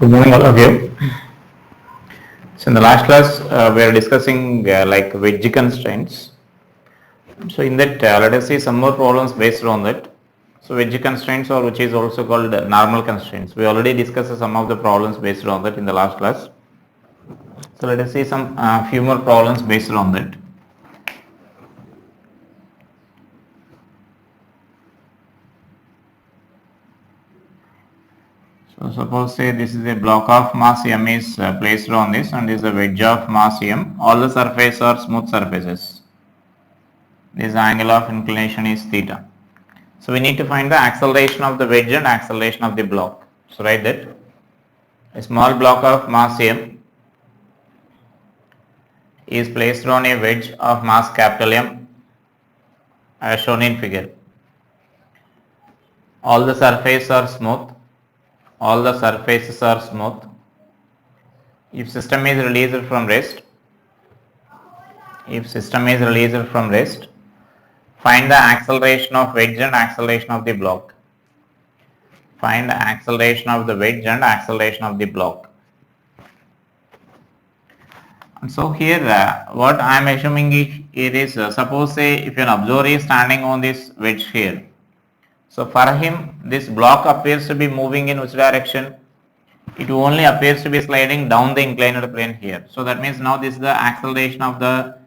Good morning, all of you. So in the last class, we are discussing like wedge constraints. So in that, let us see some more problems based on that. So wedge constraints, or which is also called normal constraints. We already discussed some of the problems based on that in the last class. So let us see some few more problems based on that. So suppose say this is a block of mass m is placed on this, and this is a wedge of mass m. All the surfaces are smooth surfaces. This angle of inclination is theta. So we need to find the acceleration of the wedge and acceleration of the block. So write that a small block of mass m is placed on a wedge of mass capital M as shown in figure. All the surfaces are smooth. All the surfaces are smooth. If system is released from rest, find the acceleration of wedge and acceleration of the block. Find the acceleration of the wedge and acceleration of the block. And so here what I am assuming it is suppose say if an observer is standing on this wedge here. So for him this block appears to be moving in which direction? It only appears to be sliding down the inclined plane here. So that means now this is the acceleration of the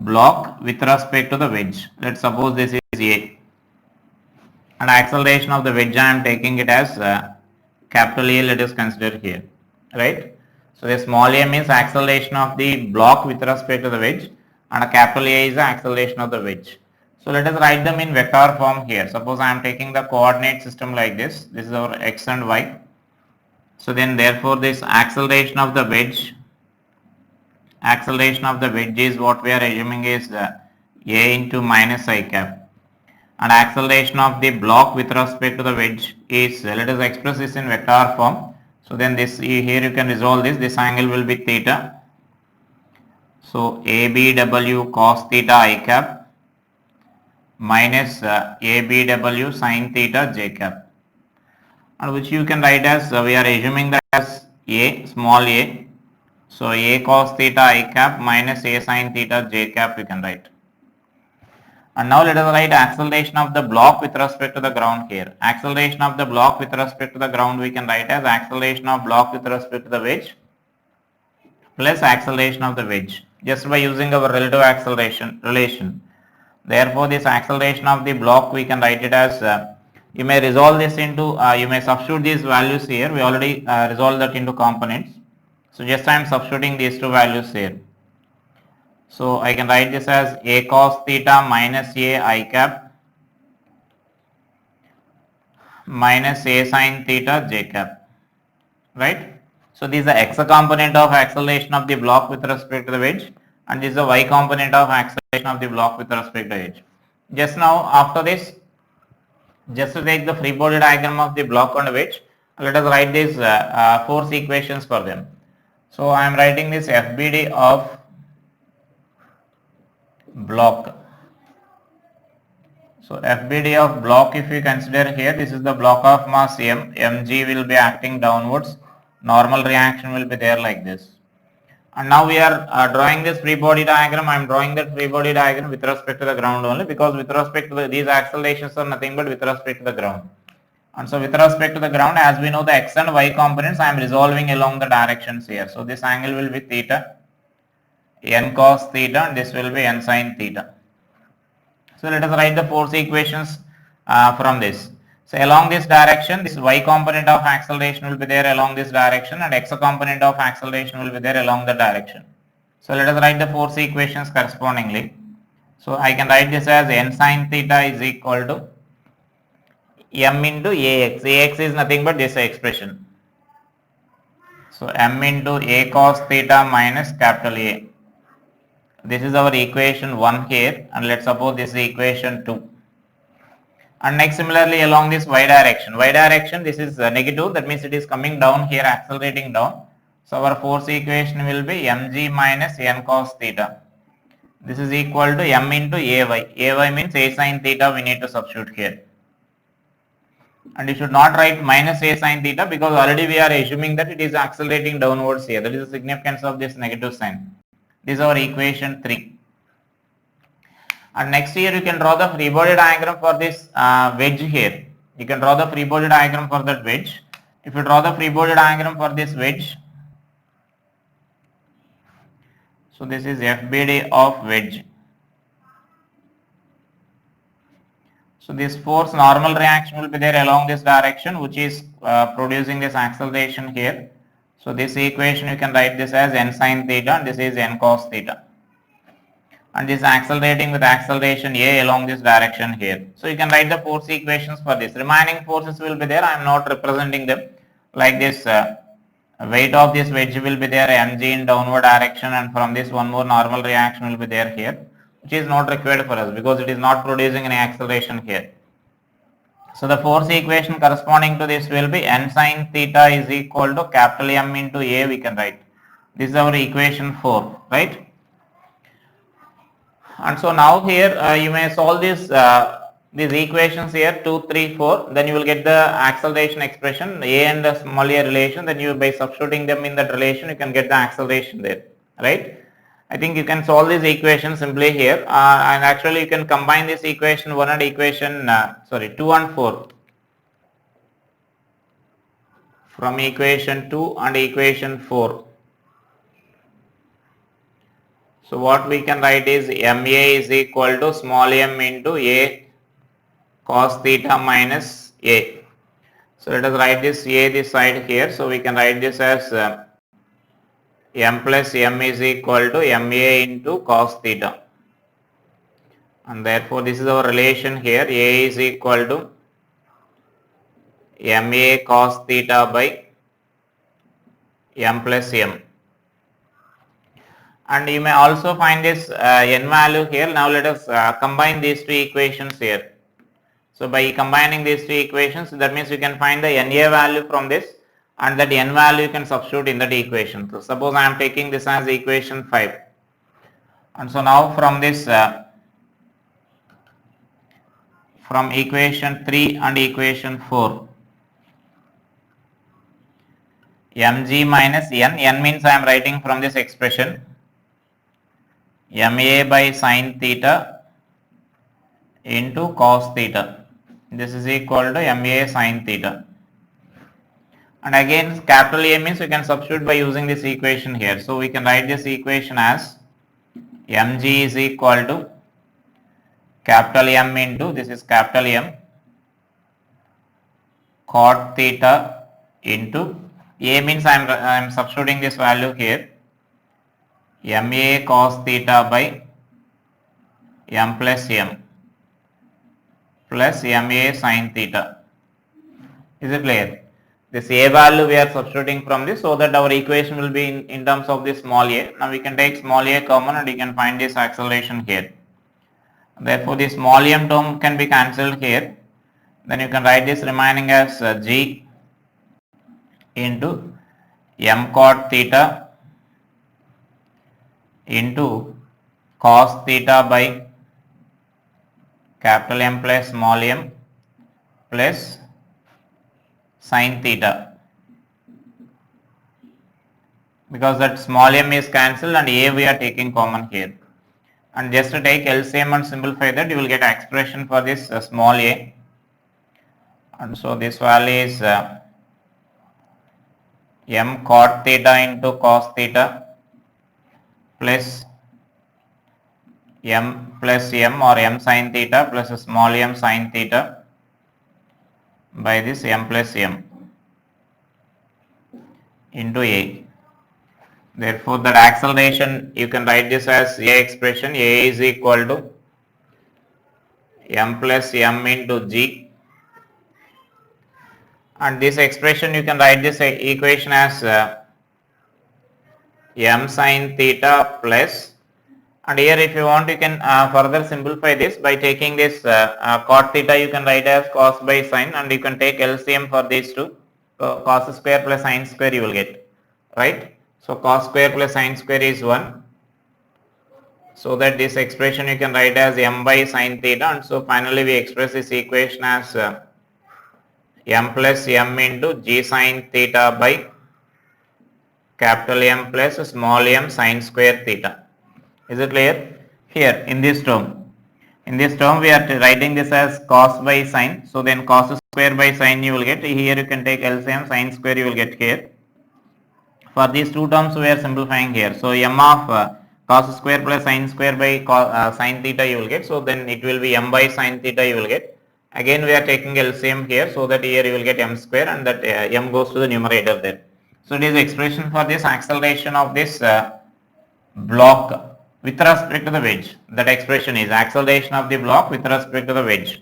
block with respect to the wedge. Let's suppose this is A, and acceleration of the wedge I am taking it as capital A, let us consider here, right? So the small a means acceleration of the block with respect to the wedge, and a capital A is the acceleration of the wedge. So let us write them in vector form here. Suppose I am taking the coordinate system like this. This is our x and y. So then therefore this acceleration of the wedge is what we are assuming is a into minus I cap, and acceleration of the block with respect to the wedge is let us express this in vector form. So then this here you can resolve this angle will be theta. So ABW cos theta I cap minus ABW sin theta j cap, and which you can write as we are assuming that as A, small a. So A cos theta I cap minus A sin theta j cap we can write. And now let us write acceleration of the block with respect to the ground here. Acceleration of the block with respect to the ground we can write as acceleration of block with respect to the wedge plus acceleration of the wedge, just by using our relative acceleration relation. Therefore this acceleration of the block we can write it as you may resolve this into you may substitute these values here. We already resolved that into components. So just I am substituting these two values here. So I can write this as A cos theta minus A I cap minus A sin theta j cap, right? So this is the x component of acceleration of the block with respect to the wedge, and this is the y component of acceleration of the block with respect to the wedge. Just now after this, just to take the free body diagram of the block and wedge, let us write these force equations for them. So I am writing this FBD of block. So FBD of block, if you consider here, this is the block of mass m, mg will be acting downwards, normal reaction will be there like this. And now we are drawing this free body diagram. I am drawing that free body diagram with respect to the ground only, because with respect to these accelerations are nothing but with respect to the ground. And so with respect to the ground, as we know the x and y components, I am resolving along the directions here. So this angle will be theta, n cos theta, and this will be n sin theta. So let us write the force equations from this. So along this direction, this y component of acceleration will be there along this direction, and x component of acceleration will be there along the direction. So let us write the force equations correspondingly. So I can write this as n sin theta is equal to m into ax. Ax is nothing but this expression. So m into a cos theta minus capital A. This is our equation 1 here, and let's suppose this is equation 2. And next similarly along this y direction this is negative, that means it is coming down here, accelerating down. So our force equation will be mg minus n cos theta. This is equal to m into ay. Ay means a sin theta we need to substitute here. And you should not write minus a sine theta because already we are assuming that it is accelerating downwards here. That is the significance of this negative sign. This is our equation 3. And next here you can draw the free body diagram for this wedge here. You can draw the free body diagram for that wedge. If you draw the free body diagram for this wedge, so this is FBD of wedge. So this force normal reaction will be there along this direction, which is producing this acceleration here. So this equation you can write this as n sine theta and this is n cos theta. And this accelerating with acceleration A along this direction here. So you can write the force equations for this. Remaining forces will be there. I am not representing them like this. Weight of this wedge will be there mg in downward direction, and from this one more normal reaction will be there here, which is not required for us because it is not producing any acceleration here. So the force equation corresponding to this will be n sine theta is equal to capital M into A, we can write. This is our equation 4, right? And so now here you may solve this these equations here 2, 3, 4. Then you will get the acceleration expression A and the small a relation. Then you by substituting them in that relation you can get the acceleration there, right? I think you can solve these equations simply here, and actually you can combine this equation 1 and equation 2 and 4 from equation 2 and equation 4. So what we can write is MA is equal to small m into A cos theta minus A. So let us write this A this side here. So we can write this as M plus M is equal to MA into cos theta. And therefore this is our relation here. A is equal to MA cos theta by M plus M. And you may also find this n value here. Now let us combine these two equations here. So by combining these two equations, that means you can find the NA value from this, and that n value you can substitute in that equation. So suppose I am taking this as equation 5. And so now from this from equation 3 and equation 4, mg minus n means I am writing from this expression MA by sine theta into cos theta. This is equal to MA sine theta. And again capital A means we can substitute by using this equation here. So we can write this equation as mg is equal to capital M into, this is capital M, cot theta into, A means I am substituting this value here, MA cos theta by M plus M plus MA sin theta. Is it clear? This A value we are substituting from this, so that our equation will be in terms of this small a. Now we can take small a common and we can find this acceleration here. Therefore this small m term can be cancelled here. Then you can write this remaining as g into m cot theta into cos theta by capital M plus small m plus sin theta, because that small m is cancelled and a we are taking common here. And just to take LCM and simplify that, you will get expression for this small a. And so this value is m cot theta into cos theta plus m plus m or m sin theta plus a small m sin theta by this m plus m into a. Therefore that acceleration you can write this as a expression, a is equal to m plus m into g, and this expression you can write this equation as m sin theta plus, and here if you want you can further simplify this by taking this cot theta you can write as cos by sin, and you can take LCM for these two, cos square plus sin square you will get, right? So cos square plus sin square is 1, so that this expression you can write as m by sin theta, and so finally we express this equation as m plus m into g sine theta by capital M plus small m sine square theta. Is it clear? Here in this term. In this term we are writing this as cos by sine. So then cos square by sine you will get. Here you can take LCM, sine square you will get here. For these two terms we are simplifying here. So m of cos square plus sine square by sine theta you will get. So then it will be m by sine theta you will get. Again we are taking LCM here, so that here you will get m square, and that m goes to the numerator there. So it is the expression for this acceleration of this block with respect to the wedge. That expression is acceleration of the block with respect to the wedge.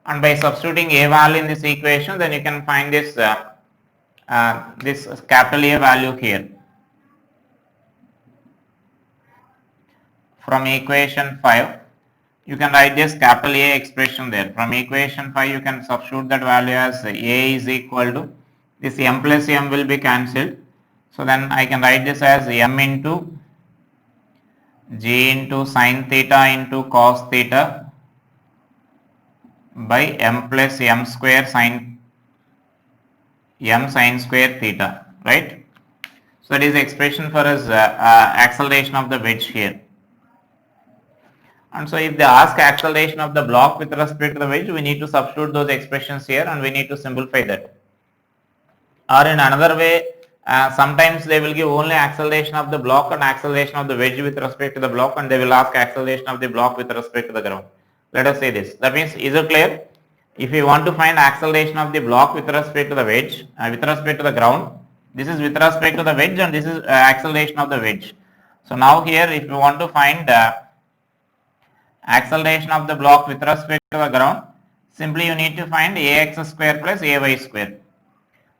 And by substituting a value in this equation, then you can find this this capital A value here. From equation 5, you can write this capital A expression there. From equation 5, you can substitute that value as A is equal to, this m plus m will be cancelled. So then I can write this as m into g into sine theta into cos theta by m plus m square sine m sine square theta, right? So that is the expression for us acceleration of the wedge here. And so if they ask acceleration of the block with respect to the wedge, we need to substitute those expressions here and we need to simplify that. Or in another way, sometimes they will give only acceleration of the block and acceleration of the wedge with respect to the block, and they will ask acceleration of the block with respect to the ground. Let us say this. That means, is it clear? If you want to find acceleration of the block with respect to the wedge, with respect to the ground, this is with respect to the wedge and this is acceleration of the wedge. So now here if you want to find acceleration of the block with respect to the ground, simply you need to find ax square plus ay square.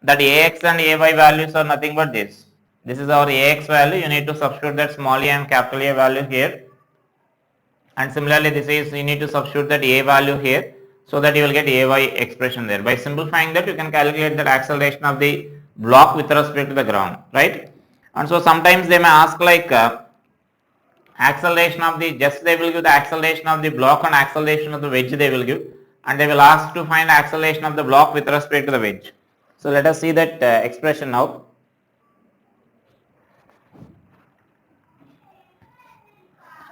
That ax and ay values are nothing but this. This is our ax value. You need to substitute that small a and capital A value here. And similarly, this is, you need to substitute that a value here, so that you will get ay expression there. By simplifying that, you can calculate that acceleration of the block with respect to the ground, right? And so sometimes they may ask like acceleration of the, just they will give the acceleration of the block and acceleration of the wedge they will give, and they will ask to find acceleration of the block with respect to the wedge. So let us see that expression now.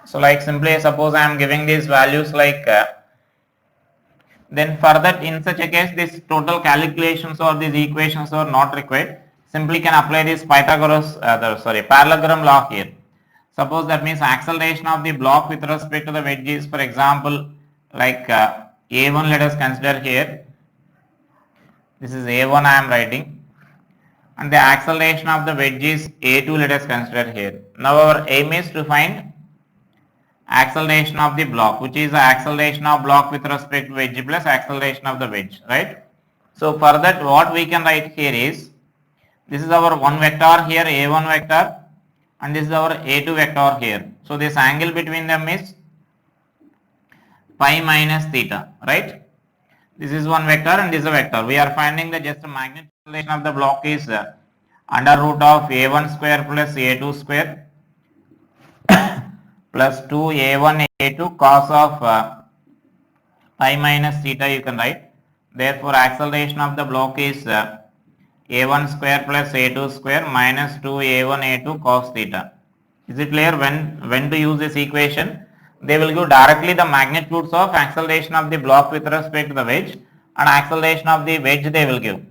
So like simply suppose I am giving these values like then for that, in such a case, this total calculations or these equations are not required. Simply can apply this Pythagoras parallelogram law here. Suppose that means acceleration of the block with respect to the wedge is, for example, like a1 let us consider here. This is a1 I am writing, and the acceleration of the wedge is a2 let us consider here. Now our aim is to find acceleration of the block, which is the acceleration of block with respect to wedge plus acceleration of the wedge, right? So for that, what we can write here is, this is our one vector here, a1 vector, and this is our a2 vector here. So this angle between them is pi minus theta, right? This is one vector and this is a vector. We are finding that just the magnitude of the block is under root of a1 square plus a2 square plus 2a1 a2 cos of pi minus theta you can write. Therefore acceleration of the block is a1 square plus a2 square minus 2a1 a2 cos theta. Is it clear? When to use this equation? They will give directly the magnitudes of acceleration of the block with respect to the wedge and acceleration of the wedge they will give.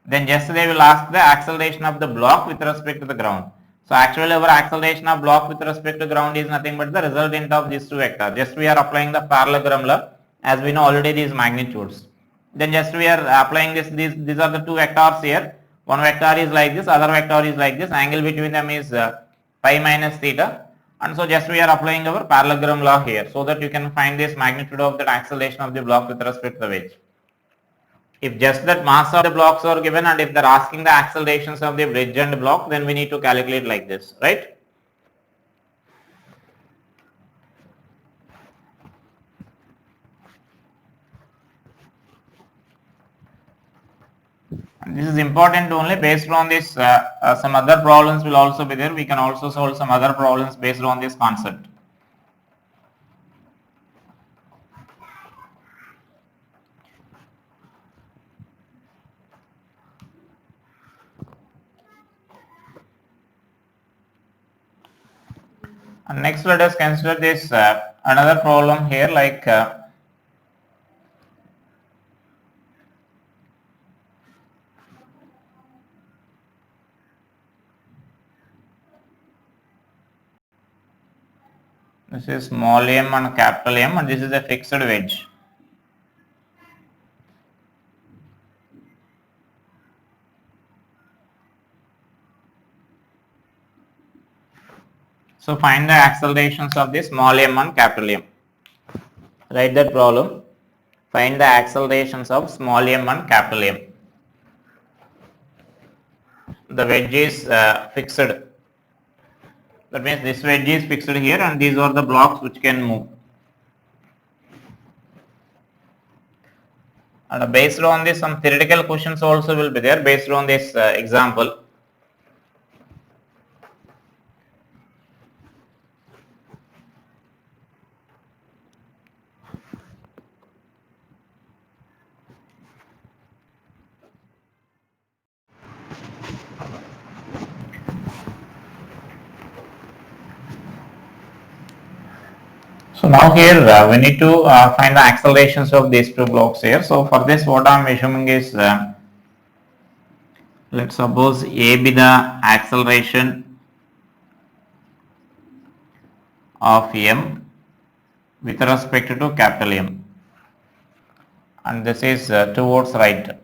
Then just they will ask the acceleration of the block with respect to the ground. So actually our acceleration of block with respect to ground is nothing but the resultant of these two vectors. Just we are applying the parallelogram law, as we know already these magnitudes. Then just we are applying this, these are the two vectors here. One vector is like this, other vector is like this. Angle between them is pi minus theta. And so just we are applying our parallelogram law here, so that you can find this magnitude of that acceleration of the block with respect to the wedge. If just that mass of the blocks are given and if they are asking the accelerations of the wedge and block, then we need to calculate like this, right? And this is important only based on this, some other problems will also be there. We can also solve some other problems based on this concept. And next let us consider this another problem here, like this is small m and capital M, and this is a fixed wedge. So find the accelerations of this small m and capital M. Write that problem. Find the accelerations of small m and capital M. The wedge is fixed. That means this wedge is fixed here, and these are the blocks which can move. And based on this, some theoretical questions also will be there based on this example. So now here we need to find the accelerations of these two blocks here. So for this, what I am assuming is, let's suppose A be the acceleration of M with respect to capital M, and this is towards right.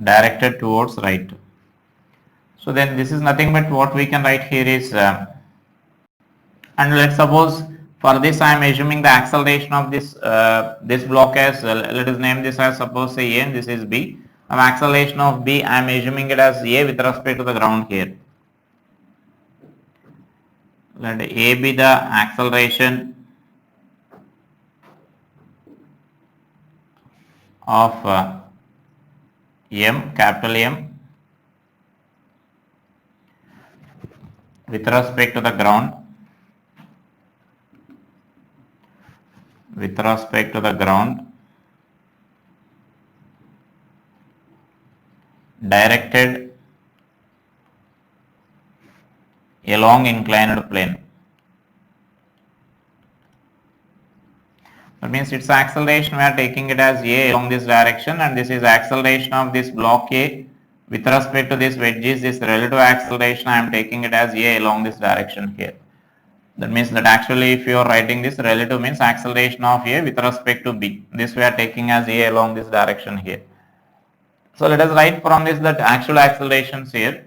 Directed towards right. So then this is nothing but what we can write here is, and let's suppose for this I am assuming the acceleration of this this block as, let us name this as, suppose say A and this is B. Now acceleration of B I am assuming it as A with respect to the ground here. Let A be the acceleration of M, capital M, with respect to the ground, directed along inclined plane. That means its acceleration we are taking it as A along this direction, and this is acceleration of this block A with respect to this wedge is this relative acceleration. I am taking it as A along this direction here. That means that actually if you are writing this, relative means acceleration of A with respect to B. This we are taking as A along this direction here. So let us write from this that actual accelerations here.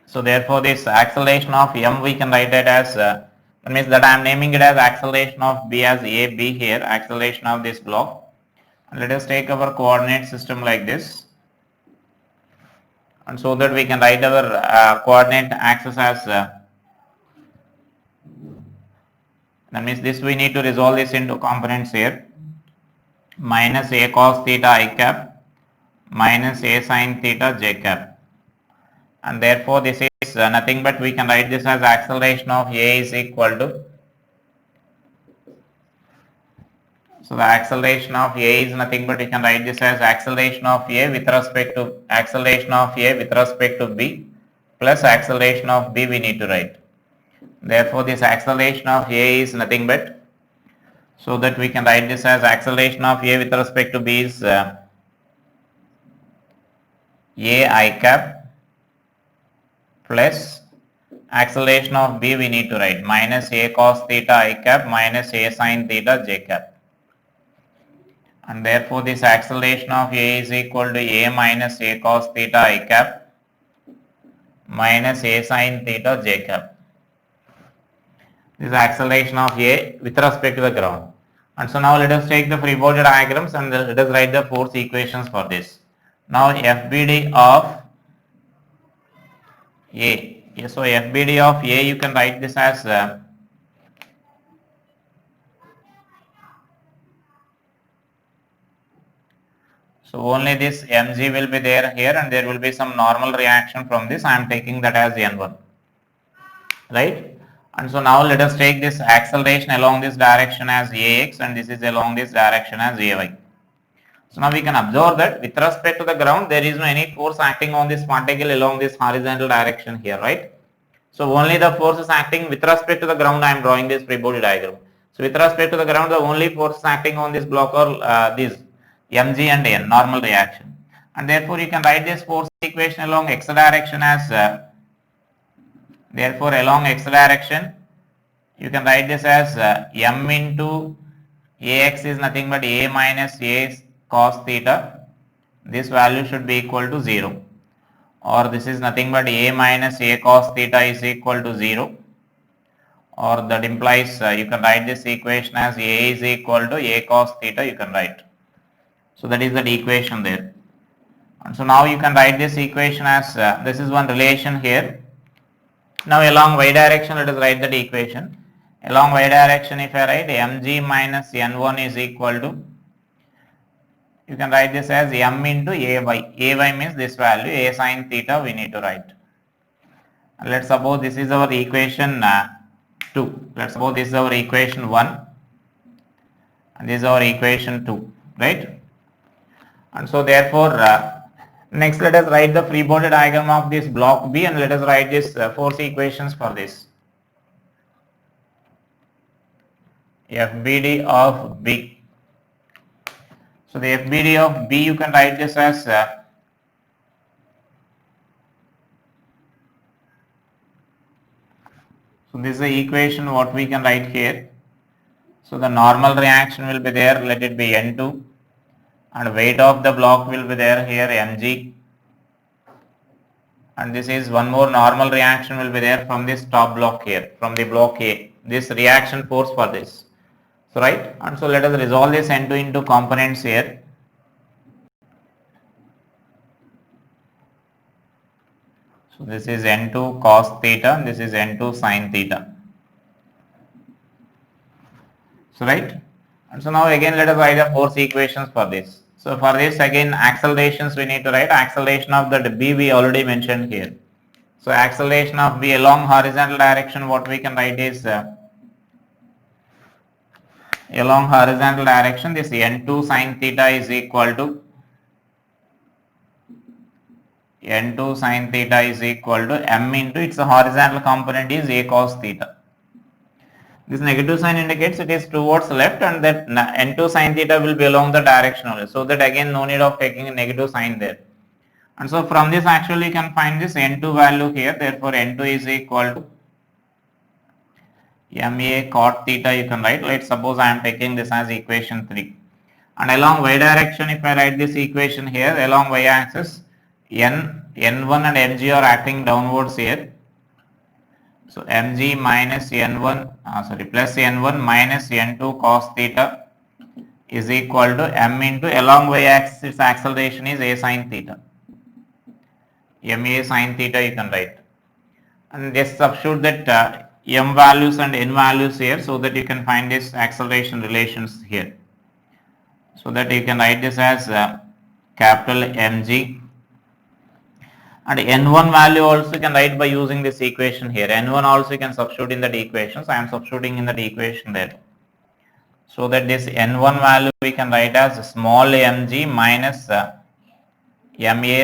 So therefore this acceleration of M we can write it as, that means that I am naming it as acceleration of B as AB here, acceleration of this block. And let us take our coordinate system like this, and so that we can write our coordinate axis as, that means this we need to resolve this into components here, minus A cos theta I cap minus A sin theta j cap, and therefore this is nothing but we can write this as acceleration of A is equal to, so the acceleration of A is nothing but we can write this as acceleration of A with respect to B plus acceleration of B we need to write. Therefore this acceleration of A is nothing but, so that we can write this as acceleration of A with respect to B is A I cap plus acceleration of B we need to write minus A cos theta I cap minus A sin theta j cap. And therefore this acceleration of A is equal to A minus A cos theta I cap minus A sin theta j cap. This is acceleration of A with respect to the ground. And so now let us take the free body diagrams and let us write the force equations for this. Now FBD of A. So FBD of A you can write this as, so only this mg will be there here, and there will be some normal reaction from this. I am taking that as N1, right? And so now let us take this acceleration along this direction as ax, and this is along this direction as ay. So now we can observe that with respect to the ground, there is no any force acting on this particle along this horizontal direction here, right? So only the force is acting with respect to the ground. I am drawing this free body diagram. So with respect to the ground, the only force acting on this block are these mg and n, normal reaction. And therefore you can write this force equation along x direction as therefore along x direction you can write this as m into ax is nothing but a minus a cos theta. This value should be equal to 0, or this is nothing but a minus a cos theta is equal to 0, or that implies you can write this equation as a is equal to a cos theta, you can write. So that is the equation there. And so now you can write this equation as this is one relation here. Now along y direction let us write that equation. Along y direction if I write mg minus n1 is equal to, you can write this as m into ay. Ay means this value, a sin theta we need to write. And let's suppose this is our equation 2. Let's suppose this is our equation 1 and this is our equation 2, right? And so therefore next let us write the free body diagram of this block B, and let us write this force equations for this. FBD of B. So the FBD of B you can write this as so this is the equation what we can write here. So the normal reaction will be there, let it be N2, and weight of the block will be there here mg, and this is one more normal reaction will be there from this top block here, from the block A, this reaction force for this. So right, and so let us resolve this N2 into components here. So this is N2 cos theta and this is N2 sin theta. So right, and so now again let us write the force equations for this. So for this again accelerations we need to write. Acceleration of the B we already mentioned here. So acceleration of B along horizontal direction, what we can write is along horizontal direction this N2 sin theta is equal to N2 sin theta is equal to m into its horizontal component is a cos theta. This negative sign indicates it is towards left, and that N2 sin theta will be along the direction only. So that again no need of taking a negative sign there. And so from this actually you can find this N2 value here. Therefore N2 is equal to ma cot theta you can write. Let's suppose I am taking this as equation 3. And along y direction if I write this equation here, along y axis n, n1 and mg are acting downwards here. So mg minus n1 plus n1 minus n2 cos theta is equal to m into along y axis its acceleration is a sin theta. ma sin theta you can write, and just substitute that m values and n values here so that you can find this acceleration relations here. So that you can write this as capital mg, and n1 value also you can write by using this equation here. N1 also you can substitute in that equation. So I am substituting in that equation there. So that this n1 value we can write as small mg minus ma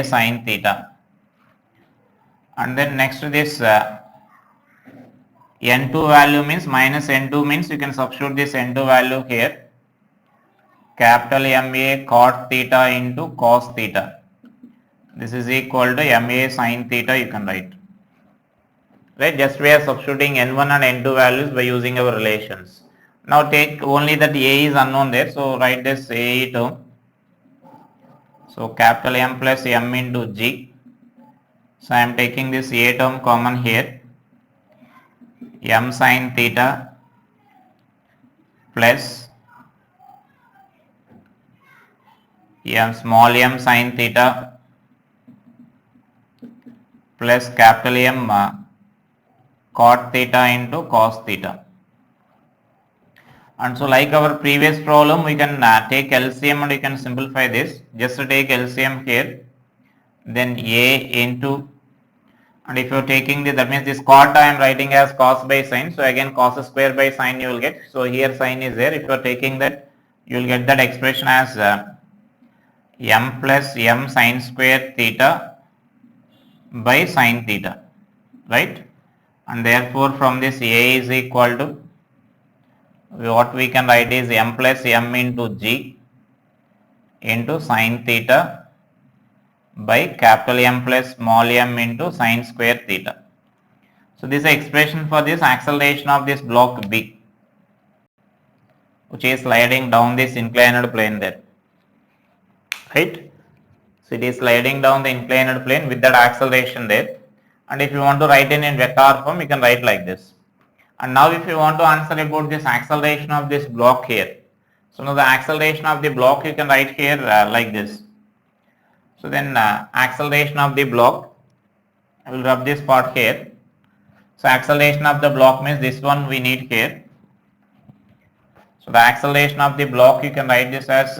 sin theta. And then next to this n2 value means minus n2 means you can substitute this n2 value here. Capital ma cot theta into cos theta. This is equal to ma sin theta you can write. Right, just we are substituting n1 and n2 values by using our relations. Now take only that a is unknown there, so write this a term. So capital M plus m into g. So I am taking this a term common here. M sin theta plus small m sin theta plus capital M cot theta into cos theta. And so like our previous problem we can take LCM and we can simplify this. Just to take LCM here, then a into, And if you're taking the, that means this cot I am writing as cos by sine. So again cos square by sine you will get. So here sine is there. If you're taking that, you will get that expression as m plus m sine square theta by sine theta, right? And therefore from this A is equal to, what we can write is m plus m into g into sine theta by capital M plus small m into sine square theta. So this is the expression for this acceleration of this block B, which is sliding down this inclined plane there, right? So it is sliding down the inclined plane with that acceleration there. And if you want to write in vector form, you can write like this. And now if you want to answer about this acceleration of this block here, so now the acceleration of the block you can write here like this. So then acceleration of the block, I will rub this part here. So acceleration of the block means this one we need here. So the acceleration of the block you can write this as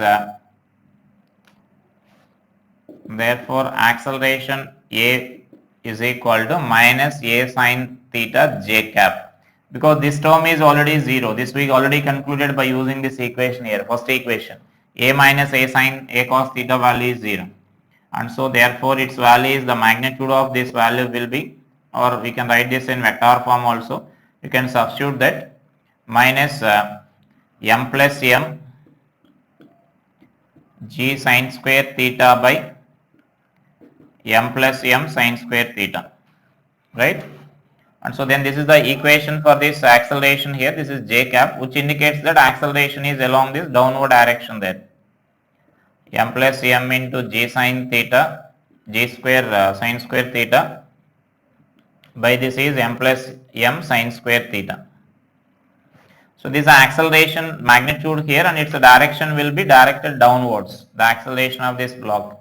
therefore acceleration A is equal to minus A sine theta j cap, because this term is already 0. This we already concluded by using this equation here, first equation. A minus A sine A cos theta value is 0, and so therefore its value is, the magnitude of this value will be, or we can write this in vector form also. You can substitute that minus m plus m g sine square theta by m plus m sine square theta, right? And so then this is the equation for this acceleration here. This is j cap, which indicates that acceleration is along this downward direction there. M plus m into g sine theta, g square sine square theta by this is m plus m sine square theta. So this is the acceleration magnitude here, and its direction will be directed downwards, the acceleration of this block.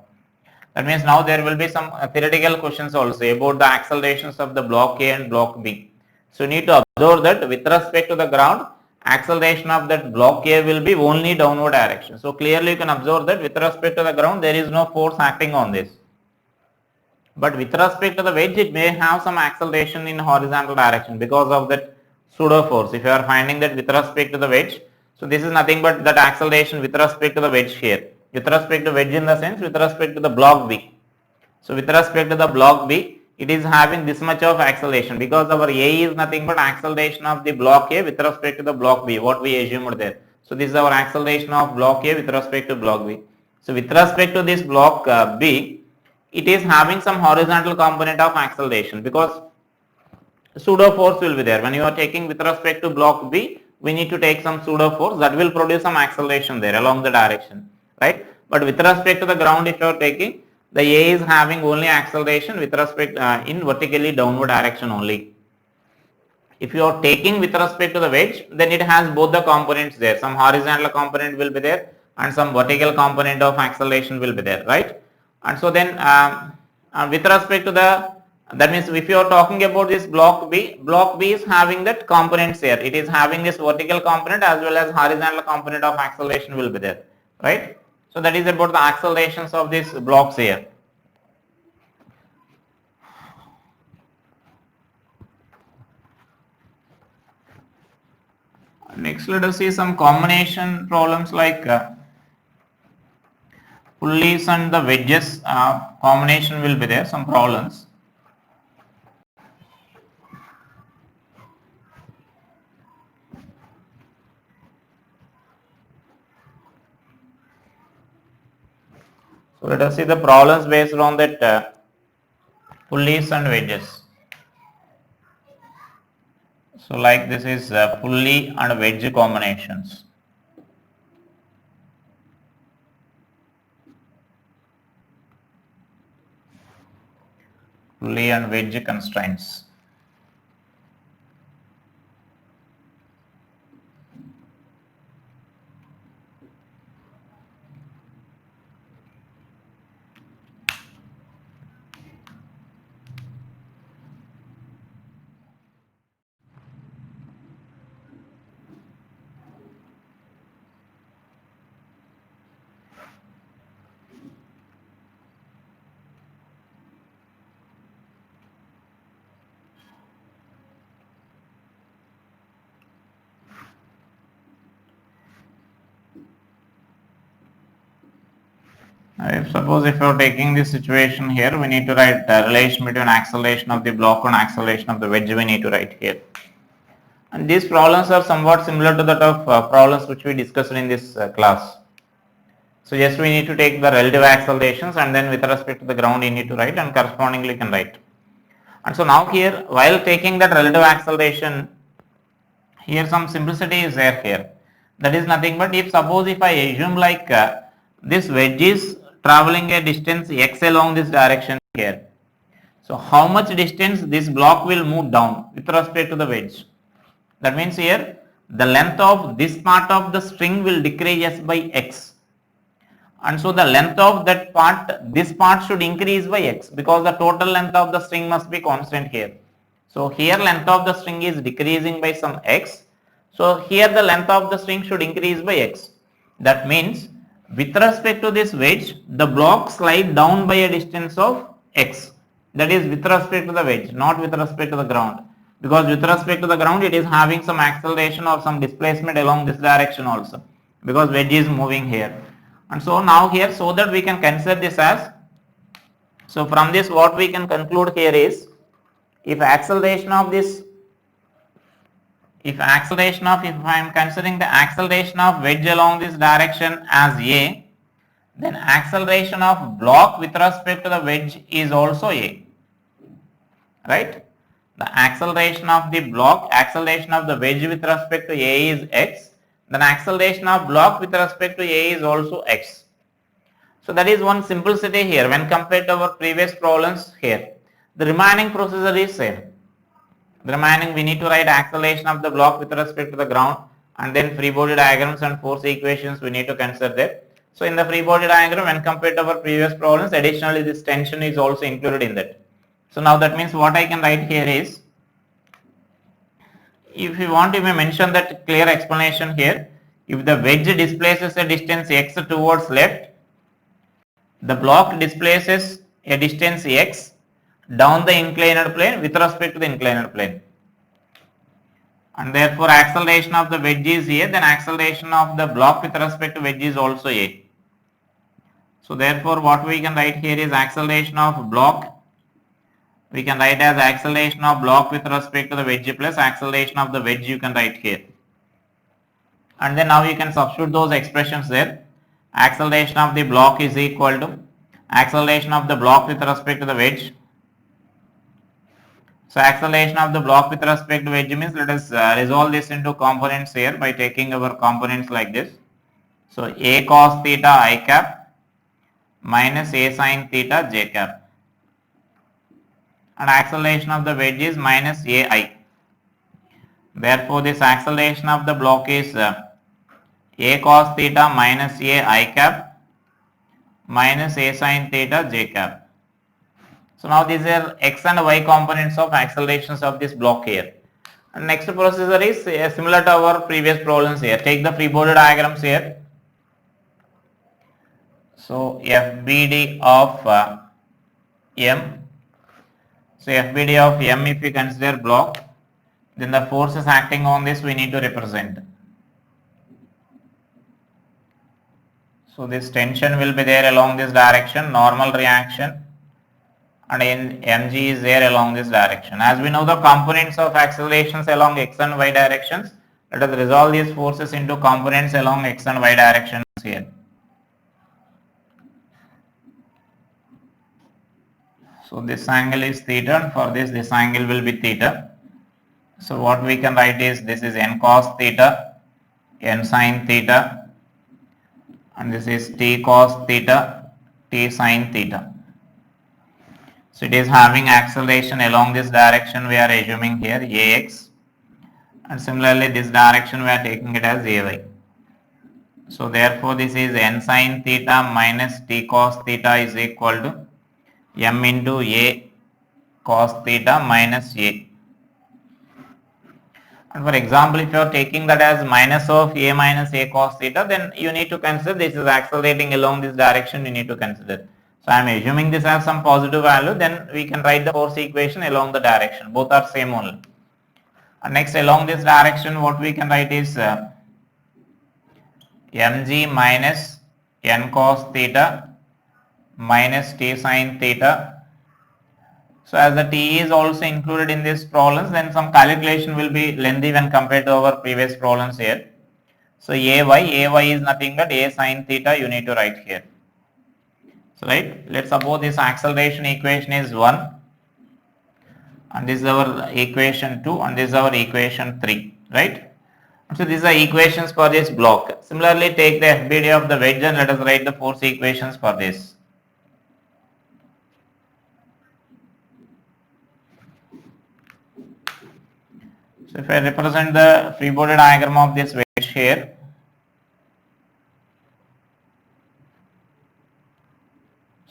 That means now there will be some theoretical questions also about the accelerations of the block A and block B. So you need to observe that with respect to the ground, acceleration of that block A will be only downward direction. So clearly you can observe that with respect to the ground there is no force acting on this. But with respect to the wedge, it may have some acceleration in horizontal direction because of that pseudo force. If you are finding that with respect to the wedge, so this is nothing but that acceleration with respect to the wedge here. With respect to wedge in the sense with respect to the block B. So with respect to the block B, it is having this much of acceleration because our A is nothing but acceleration of the block A with respect to the block B, what we assumed there. So this is our acceleration of block A with respect to block B. So with respect to this block B, it is having some horizontal component of acceleration because pseudo force will be there. When you are taking with respect to block B, we need to take some pseudo force that will produce some acceleration there along the direction, right? But with respect to the ground, if you are taking, the A is having only acceleration with respect in vertically downward direction only. If you are taking with respect to the wedge, then it has both the components there. Some horizontal component will be there and some vertical component of acceleration will be there, right? And so then with respect to the, that means if you are talking about this block B is having that components here. It is having this vertical component as well as horizontal component of acceleration will be there, right? So that is about the accelerations of these blocks here. Next, let us see some combination problems like pulleys and the wedges combination will be there, some problems. So let us see the problems based on that pulleys and wedges. So like this is pulley and wedge combinations. Pulley and wedge constraints. Suppose if you're taking this situation here, we need to write the relation between acceleration of the block and acceleration of the wedge, we need to write here. And these problems are somewhat similar to that of problems which we discussed in this class. So just we need to take the relative accelerations and then with respect to the ground you need to write and correspondingly you can write. And so now here while taking that relative acceleration, here some simplicity is there here. That is nothing but if suppose if I assume like this wedge is traveling a distance x along this direction here. So how much distance this block will move down with respect to the wedge? That means here the length of this part of the string will decrease by x. And so the length of that part, this part should increase by x because the total length of the string must be constant here. So here length of the string is decreasing by some x. So here the length of the string should increase by x. That means with respect to this wedge, the block slide down by a distance of x. That is with respect to the wedge, not with respect to the ground. Because with respect to the ground, it is having some acceleration or some displacement along this direction also. Because wedge is moving here. And so now here, so that we can consider this as, so from this what we can conclude here is, if acceleration of this, if I am considering the acceleration of wedge along this direction as a, then acceleration of block with respect to the wedge is also a, right? The acceleration of the block, acceleration of the wedge with respect to a is x, then acceleration of block with respect to a is also x. So that is one simplicity here when compared to our previous problems here. The remaining procedure is same. The remaining we need to write acceleration of the block with respect to the ground and then free body diagrams and force equations we need to consider there. So in the free body diagram when compared to our previous problems, additionally this tension is also included in that. So now that means what I can write here is, if you want, you may mention that clear explanation here. If the wedge displaces a distance x towards left, the block displaces a distance x down the inclined plane with respect to the inclined plane. And therefore acceleration of the wedge is a, then acceleration of the block with respect to wedge is also a. So therefore what we can write here is acceleration of block, we can write as acceleration of block with respect to the wedge plus acceleration of the wedge you can write here. And then now you can substitute those expressions there. Acceleration of the block is equal to acceleration of the block with respect to the wedge. So acceleration of the block with respect to wedge means, let us resolve this into components here by taking our components like this. So a cos theta I cap minus a sin theta j cap. And acceleration of the wedge is minus ai. Therefore this acceleration of the block is a cos theta minus a I cap minus a sin theta j cap. So now these are x and y components of accelerations of this block here. And next procedure is similar to our previous problems here. Take the free body diagrams here. So FBD of M. So FBD of M, if we consider block, then the forces acting on this we need to represent. So this tension will be there along this direction, normal reaction, and mg is there along this direction. As we know the components of accelerations along x and y directions, let us resolve these forces into components along x and y directions here. So this angle is theta, and for this angle will be theta. So what we can write is, this is n cos theta, n sin theta, and this is t cos theta, t sin theta. So it is having acceleration along this direction we are assuming here ax, and similarly this direction we are taking it as ay. So therefore this is n sin theta minus t cos theta is equal to m into a cos theta minus a. And for example, if you are taking that as minus of a minus a cos theta, then you need to consider this is accelerating along this direction, you need to consider. So I am assuming this has some positive value, then we can write the force equation along the direction, both are same only. And next along this direction what we can write is mg minus n cos theta minus t sine theta. So as the t is also included in this problems, then some calculation will be lengthy when compared to our previous problems here. So ay is nothing but a sine theta you need to write here. So right, let's suppose this acceleration equation is 1 and this is our equation 2 and this is our equation 3, right? So these are equations for this block. Similarly, take the FBD of the wedge and let us write the force equations for this. So if I represent the free body diagram of this wedge here,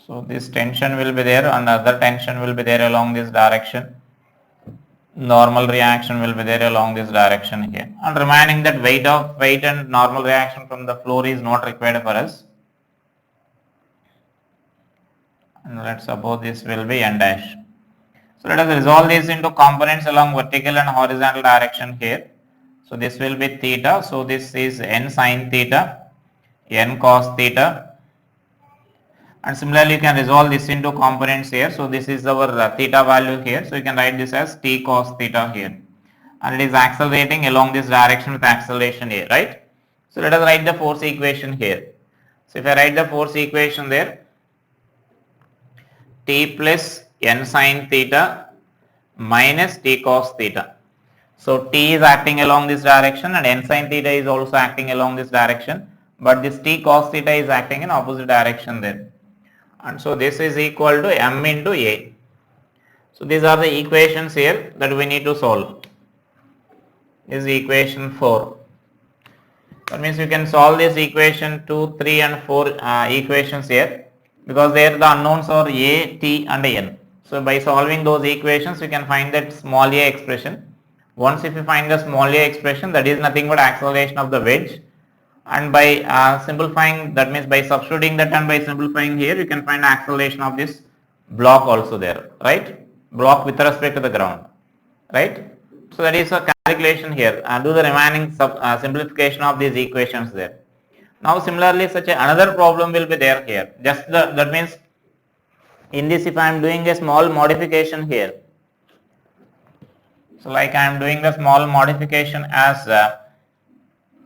so this tension will be there and other tension will be there along this direction. Normal reaction will be there along this direction here, and remaining that weight and normal reaction from the floor is not required for us. And let's suppose this will be n dash. So let us resolve this into components along vertical and horizontal direction here. So this will be theta. So this is n sine theta, n cos theta. And similarly you can resolve this into components here. So this is our theta value here. So you can write this as t cos theta here. And it is accelerating along this direction with acceleration here, right? So let us write the force equation here. So if I write the force equation there, t plus n sine theta minus t cos theta. So t is acting along this direction and n sine theta is also acting along this direction, but this t cos theta is acting in opposite direction there. And so this is equal to m into a. So these are the equations here that we need to solve. This is equation 4. That means you can solve this equation 2, 3 and 4 equations here, because there the unknowns are a, t and n. So by solving those equations you can find that small a expression. Once if you find the small a expression, that is nothing but acceleration of the wedge, and by simplifying, that means by substituting that and by simplifying here, you can find acceleration of this block also there, right? Block with respect to the ground, right? So that is a calculation here, and do the remaining simplification of these equations there. Now similarly such another problem will be there here. Just that means in this, if I am doing a small modification here, so like I am doing a small modification as so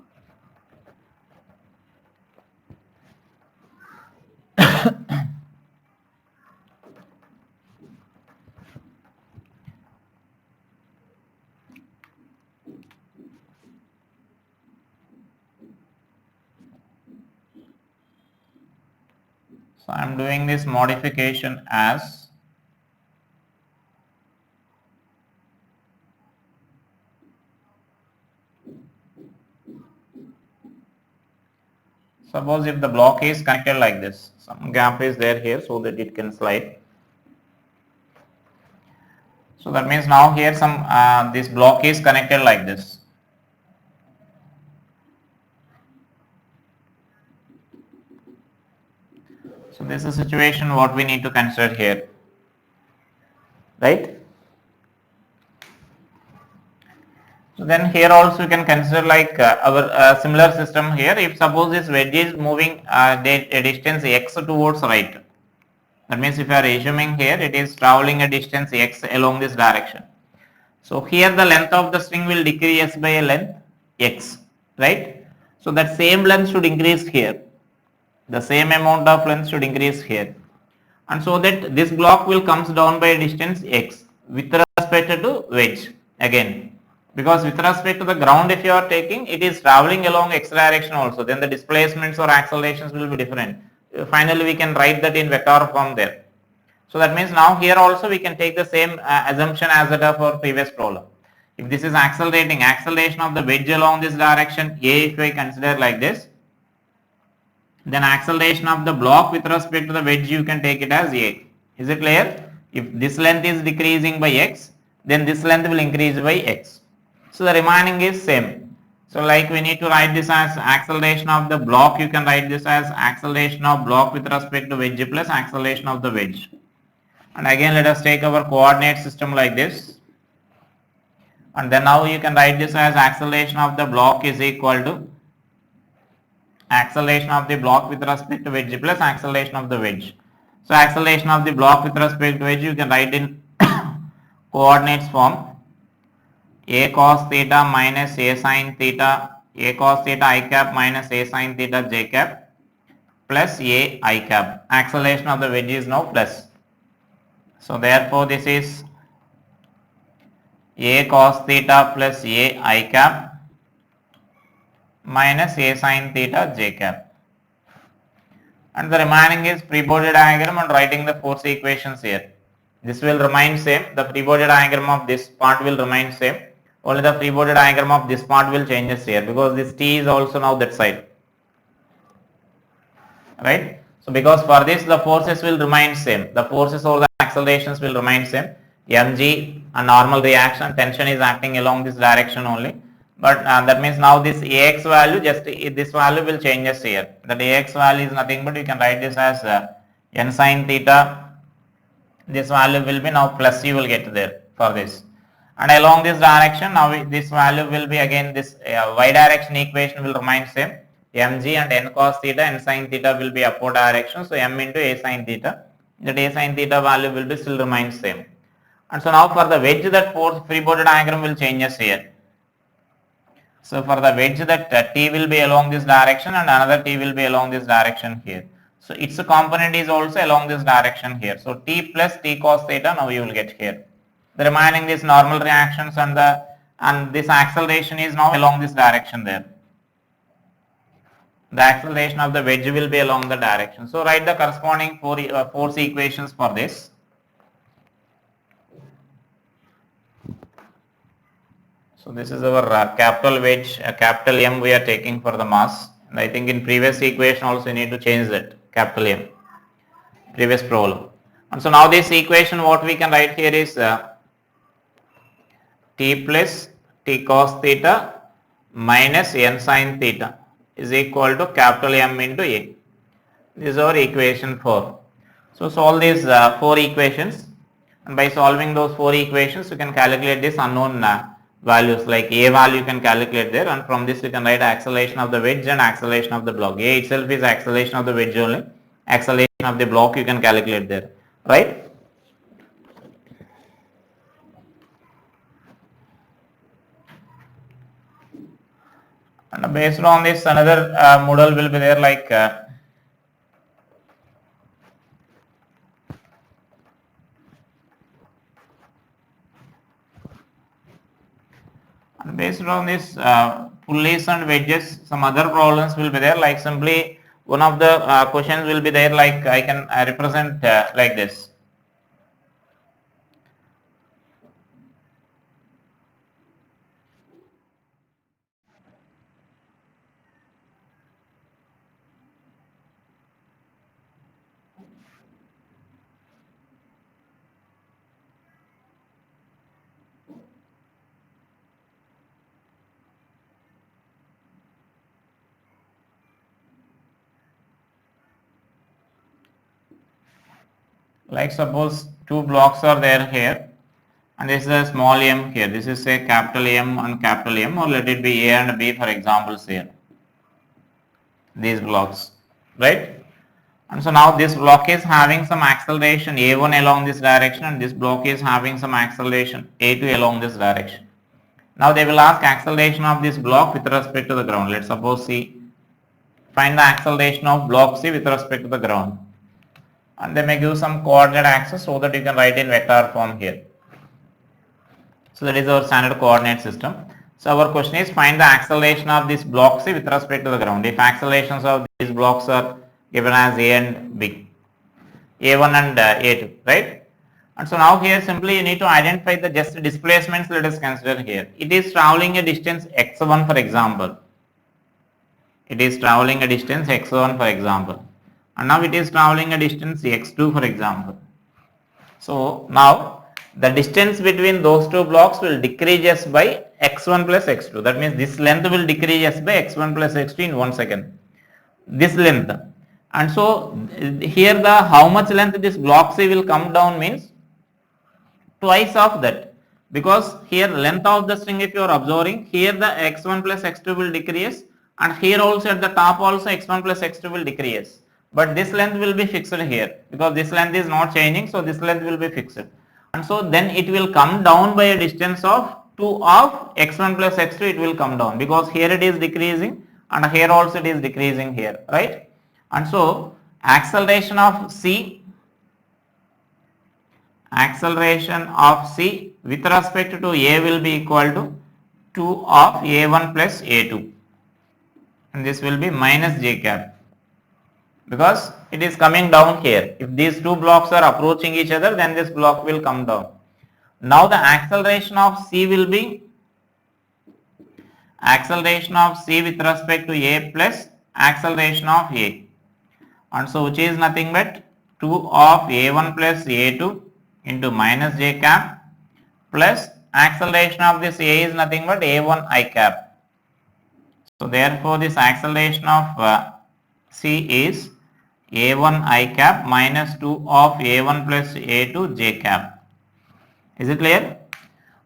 I am doing this modification as suppose if the block is connected like this, some gap is there here so that it can slide. So that means now here some this block is connected like this. So this is a situation what we need to consider here, right? So then here also you can consider like our similar system here. If suppose this wedge is moving a distance x towards right, that means if you are assuming here it is traveling a distance x along this direction. So here the length of the string will decrease by a length x, right? So that same length should increase here. The same amount of length should increase here. And so that this block will comes down by a distance x with respect to wedge again. Because with respect to the ground, if you are taking, it is traveling along x direction also, then the displacements or accelerations will be different. Finally we can write that in vector form there. So that means now here also we can take the same assumption as that of our previous problem. If this is accelerating, acceleration of the wedge along this direction a, if I consider like this, then acceleration of the block with respect to the wedge you can take it as a. Is it clear? If this length is decreasing by x, then this length will increase by x. So the remaining is same. So like we need to write this as acceleration of the block, you can write this as acceleration of block with respect to wedge plus acceleration of the wedge. And again let us take our coordinate system like this. And then now you can write this as acceleration of the block is equal to acceleration of the block with respect to wedge plus acceleration of the wedge. So acceleration of the block with respect to which you can write in coordinates form a cos theta minus a sin theta, a cos theta I cap minus a sin theta j cap plus a I cap. Acceleration of the wedge is now plus. So therefore this is a cos theta plus a I cap minus a sin theta j cap. And the remaining is free body diagram and writing the force equations here. This will remain same. The free body diagram of this part will remain same. Only the free body diagram of this part will changes here because this T is also now that side. Right? So because for this the forces will remain same. The forces or the accelerations will remain same. mg, a normal reaction, tension is acting along this direction only. But that means now this Ax value, just this value will changes here. That Ax value is nothing but you can write this as n sin theta. This value will be now plus you will get there for this. And along this direction now this value will be again this y direction equation will remain same. Mg and n cos theta, n sin theta will be upward direction. So m into a sin theta. That a sin theta value will be still remain same. And so now for the wedge, that force free body diagram will changes here. So for the wedge, that T will be along this direction and another T will be along this direction here. So its component is also along this direction here. So T plus T cos theta now you will get here. The remaining is normal reactions and this acceleration is now along this direction there. The acceleration of the wedge will be along the direction. So write the corresponding force equations for this. So this is our capital wedge, capital M we are taking for the mass. And I think in previous equation also you need to change that, capital M, previous problem. And so now this equation what we can write here is T plus T cos theta minus n sin theta is equal to capital M into A. This is our equation 4. So solve these 4 equations, and by solving those 4 equations you can calculate this unknown values, like A value you can calculate there, and from this you can write acceleration of the wedge and acceleration of the block. A itself is acceleration of the wedge only, acceleration of the block you can calculate there, right? And based on this another model will be there, like based on this pulleys and wedges, some other problems will be there, like simply one of the questions will be there, like I can represent like this. Like suppose 2 blocks are there here, and this is a small m here. This is a capital M and capital M, or let it be A and B for examples here. These blocks, right? And so now this block is having some acceleration A1 along this direction, and this block is having some acceleration A2 along this direction. Now they will ask acceleration of this block with respect to the ground. Let's suppose C. Find the acceleration of block C with respect to the ground. And they may give some coordinate axis so that you can write in vector form here. So that is our standard coordinate system. So our question is find the acceleration of this block C with respect to the ground. If accelerations of these blocks are given as A and B, A1 and A2, right? And so now here simply you need to identify the just displacements. Let us consider here. It is traveling a distance x1 for example. It is traveling a distance x1 for example. And now it is traveling a distance x2 for example. So now the distance between those two blocks will decrease by x1 plus x2. That means this length will decrease by x1 plus x2 in 1 second. This length. And so here the how much length this block C will come down means twice of that. Because here length of the string, if you are observing, here the x1 plus x2 will decrease, and here also at the top also x1 plus x2 will decrease. but this length will be fixed here because this length is not changing, so this length will be fixed. And so then it will come down by a distance of 2 of x1 plus x2, it will come down because here it is decreasing and here also it is decreasing here, right? And so acceleration of C with respect to A will be equal to 2 of A1 plus A2, and this will be minus j cap because it is coming down here. If these two blocks are approaching each other, then this block will come down. Now the acceleration of C will be acceleration of C with respect to A plus acceleration of A, and so which is nothing but 2 of A1 plus A2 into minus j cap plus acceleration of this A is nothing but A1 I cap. So therefore this acceleration of C is A1 I cap minus 2 of A1 plus A2 j cap. Is it clear?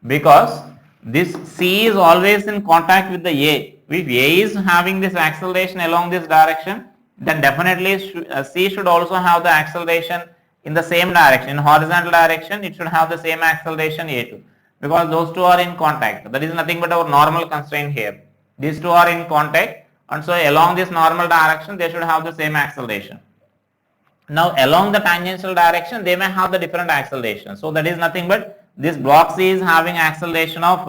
Because this C is always in contact with the A. If A is having this acceleration along this direction, then definitely C should also have the acceleration in the same direction. In horizontal direction, it should have the same acceleration A2 because those two are in contact. That is nothing but our normal constraint here. These two are in contact, and so along this normal direction they should have the same acceleration. Now along the tangential direction they may have the different acceleration. So that is nothing but this block C is having acceleration of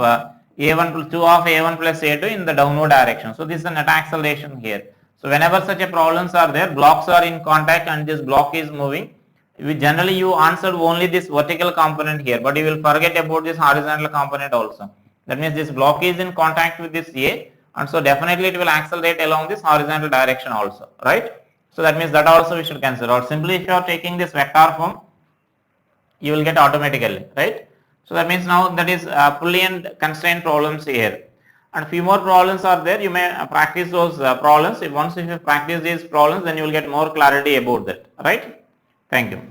A1 plus 2 of A1 plus A2 in the downward direction. So this is the net acceleration here. So whenever such a problems are there, blocks are in contact and this block is moving, generally you answered only this vertical component here, but you will forget about this horizontal component also. That means this block is in contact with this A, and so definitely it will accelerate along this horizontal direction also, right? So that means that also we should consider, or simply if you are taking this vector form, you will get automatically, right? So that means now that is fully and constraint problems here. And few more problems are there, you may practice those problems. Once you practice these problems, then you will get more clarity about that, right? Thank you.